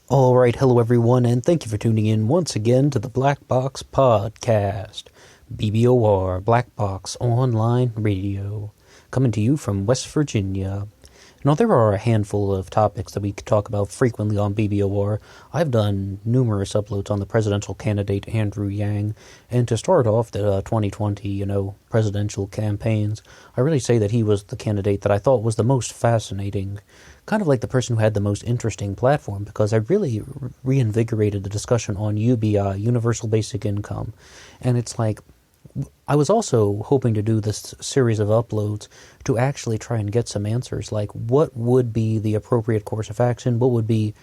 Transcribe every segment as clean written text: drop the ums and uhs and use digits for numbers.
Alright, hello everyone, and thank you for tuning in once again to the Black Box Podcast. BBOR, Black Box Online Radio, coming to you from West Virginia. Now, there are a handful of topics that we could talk about frequently on BBOR. I've done numerous uploads on the presidential candidate Andrew Yang, and to start off the 2020, presidential campaigns, I really say that he was the candidate that I thought was the most fascinating, kind of like the person who had the most interesting platform, because I really reinvigorated the discussion on UBI, Universal Basic Income, and it's like, I was also hoping to do this series of uploads to actually try and get some answers, like what would be the appropriate course of action, what would be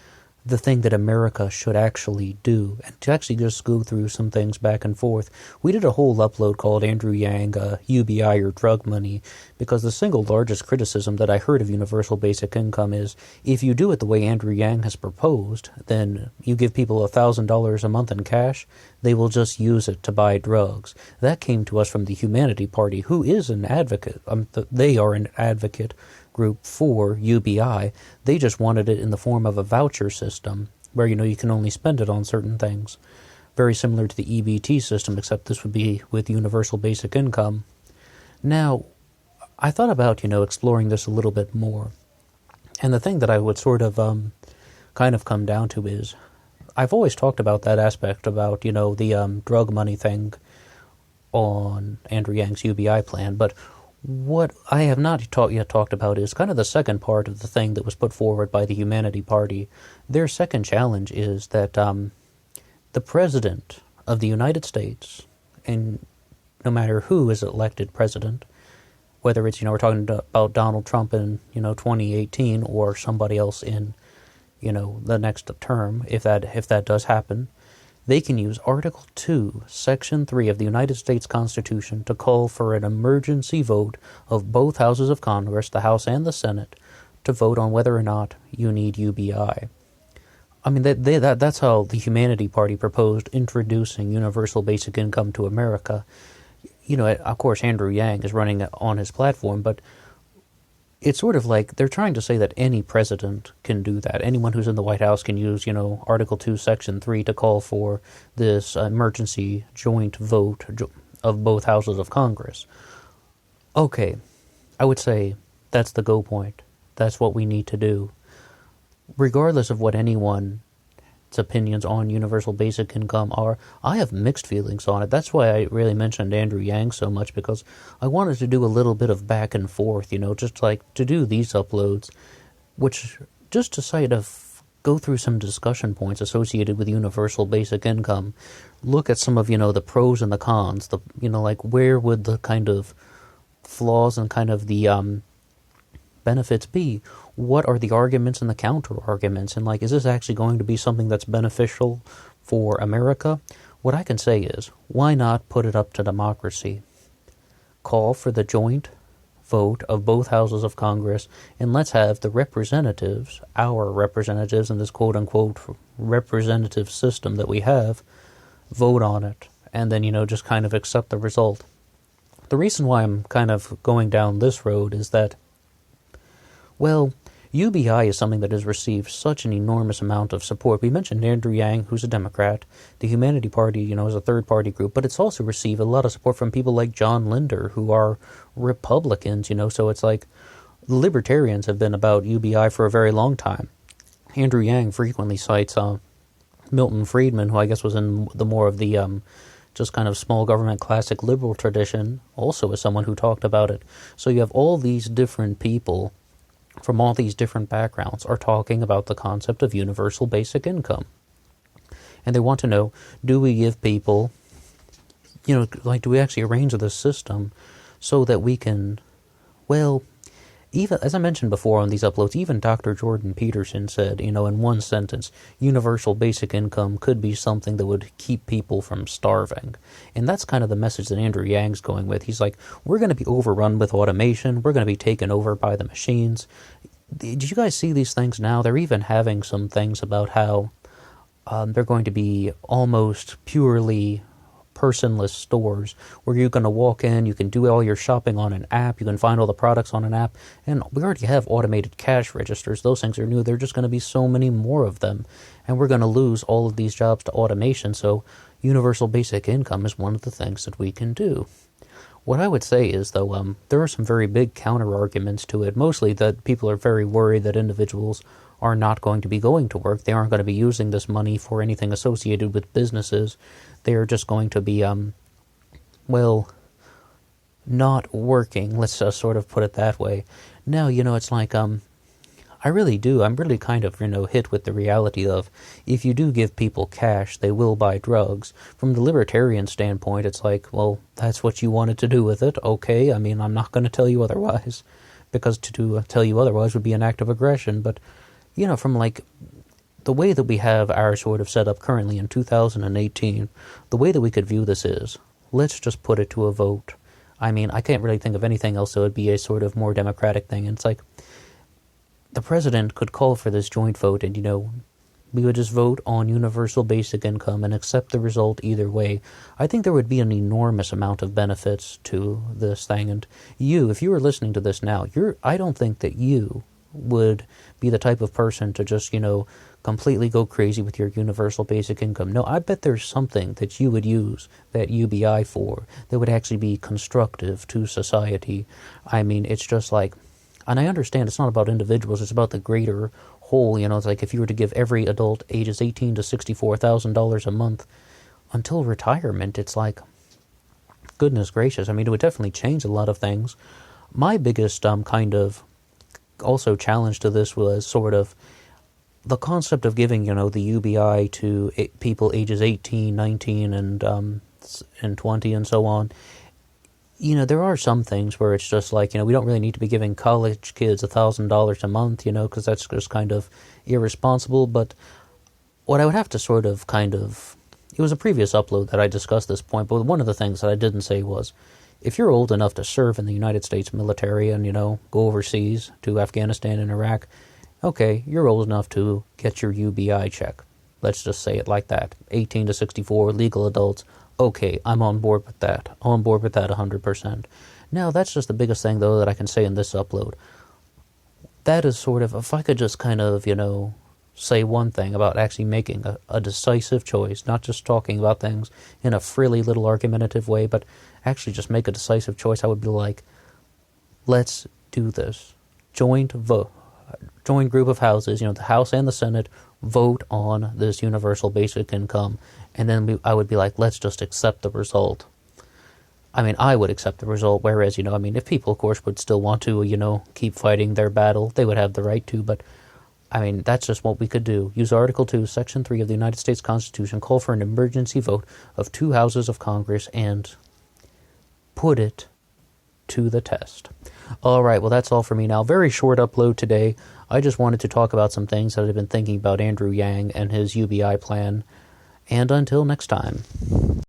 the thing that America should actually do, and to actually just go through some things back and forth. We did a whole upload called Andrew Yang, UBI or Drug Money, because the single largest criticism that I heard of universal basic income is, if you do it the way Andrew Yang has proposed, then you give people $1,000 a month in cash, they will just use it to buy drugs. That came to us from the Humanity Party, who is an advocate. They are an advocate group for UBI. They just wanted it in the form of a voucher system where, you can only spend it on certain things. Very similar to the EBT system, except this would be with universal basic income. Now, I thought about, exploring this a little bit more. And the thing that I would sort of kind of come down to is, I've always talked about that aspect about, the drug money thing on Andrew Yang's UBI plan, but what I have not yet talked about is kind of the second part of the thing that was put forward by the Humanity Party. Their second challenge is that the President of the United States, and no matter who is elected president, whether it's, we're talking about Donald Trump in, 2018 or somebody else in, the next term, if that does happen, they can use Article 2, Section 3 of the United States Constitution to call for an emergency vote of both houses of Congress, the House and the Senate, to vote on whether or not you need UBI. I mean, that's how the Humanity Party proposed introducing universal basic income to America. Of course, Andrew Yang is running on his platform, but it's sort of like they're trying to say that any president can do that. Anyone who's in the White House can use, Article 2, Section 3 to call for this emergency joint vote of both houses of Congress. Okay, I would say that's the go point. That's what we need to do. Regardless of what anyone's opinions on universal basic income are, I have mixed feelings on it. That's why I really mentioned Andrew Yang so much, because I wanted to do a little bit of back and forth, just like to do these uploads, which just to go through some discussion points associated with universal basic income, look at some of, the pros and the cons, like where would the kind of flaws and kind of the benefits be? What are the arguments and the counter-arguments? And, is this actually going to be something that's beneficial for America? What I can say is, why not put it up to democracy? Call for the joint vote of both houses of Congress, and let's have the representatives, our representatives in this quote-unquote representative system that we have, vote on it, and then, just kind of accept the result. The reason why I'm kind of going down this road is that, well, UBI is something that has received such an enormous amount of support. We mentioned Andrew Yang, who's a Democrat. The Humanity Party, is a third-party group, but it's also received a lot of support from people like John Linder, who are Republicans, so it's like libertarians have been about UBI for a very long time. Andrew Yang frequently cites Milton Friedman, who I guess was in the more of the just kind of small government classic liberal tradition, also as someone who talked about it. So you have all these different people from all these different backgrounds are talking about the concept of universal basic income. And they want to know, do we give people, do we actually arrange this system so that we can, well, even, as I mentioned before on these uploads, even Dr. Jordan Peterson said, in one sentence, universal basic income could be something that would keep people from starving. And that's kind of the message that Andrew Yang's going with. He's like, we're going to be overrun with automation. We're going to be taken over by the machines. Did you guys see these things now? They're even having some things about how they're going to be almost purely personless stores where you're going to walk in, you can do all your shopping on an app, you can find all the products on an app, and we already have automated cash registers. Those things are new. There are just going to be so many more of them, and we're going to lose all of these jobs to automation, so universal basic income is one of the things that we can do. What I would say is, though, there are some very big counter-arguments to it, mostly that people are very worried that individuals are not going to be going to work. They aren't going to be using this money for anything associated with businesses. They are just going to be, not working. Let's sort of put it that way. Now, it's like, I'm really kind of, hit with the reality of if you do give people cash, they will buy drugs. From the libertarian standpoint, it's like, well, that's what you wanted to do with it. Okay, I mean, I'm not going to tell you otherwise, because to tell you otherwise would be an act of aggression. But, from like the way that we have our sort of setup currently in 2018, the way that we could view this is, let's just put it to a vote. I mean, I can't really think of anything else that would be a sort of more democratic thing. And it's like, the president could call for this joint vote and, we would just vote on universal basic income and accept the result either way. I think there would be an enormous amount of benefits to this thing. And if you were listening to this now, I don't think that you would be the type of person to just, completely go crazy with your universal basic income. No, I bet there's something that you would use that UBI for that would actually be constructive to society. I mean, it's just like, and I understand it's not about individuals, it's about the greater whole. It's like if you were to give every adult ages 18 to $64,000 a month until retirement, it's like, goodness gracious. I mean, it would definitely change a lot of things. My biggest kind of also challenge to this was sort of the concept of giving, the UBI to people ages 18, 19, and 20 and so on. There are some things where it's just like, we don't really need to be giving college kids $1,000 a month, because that's just kind of irresponsible. But what I would have to sort of it was a previous upload that I discussed this point, but one of the things that I didn't say was, if you're old enough to serve in the United States military and, go overseas to Afghanistan and Iraq, okay, you're old enough to get your UBI check. Let's just say it like that. 18 to 64, legal adults. Okay, I'm on board with that. On board with that 100%. Now, that's just the biggest thing, though, that I can say in this upload. That is sort of, if I could just kind of, say one thing about actually making a decisive choice, not just talking about things in a frilly little argumentative way, but actually just make a decisive choice, I would be like, let's do this. Joint group of houses, the House and the Senate, vote on this universal basic income, and then I would be like, let's just accept the result. I mean, I would accept the result, whereas, if people, of course, would still want to, keep fighting their battle, they would have the right to, but, I mean, that's just what we could do. Use Article 2, Section 3 of the United States Constitution, call for an emergency vote of 2 houses of Congress, and put it to the test. All right, well, that's all for me now. Very short upload today. I just wanted to talk about some things that I've been thinking about Andrew Yang and his UBI plan. And until next time.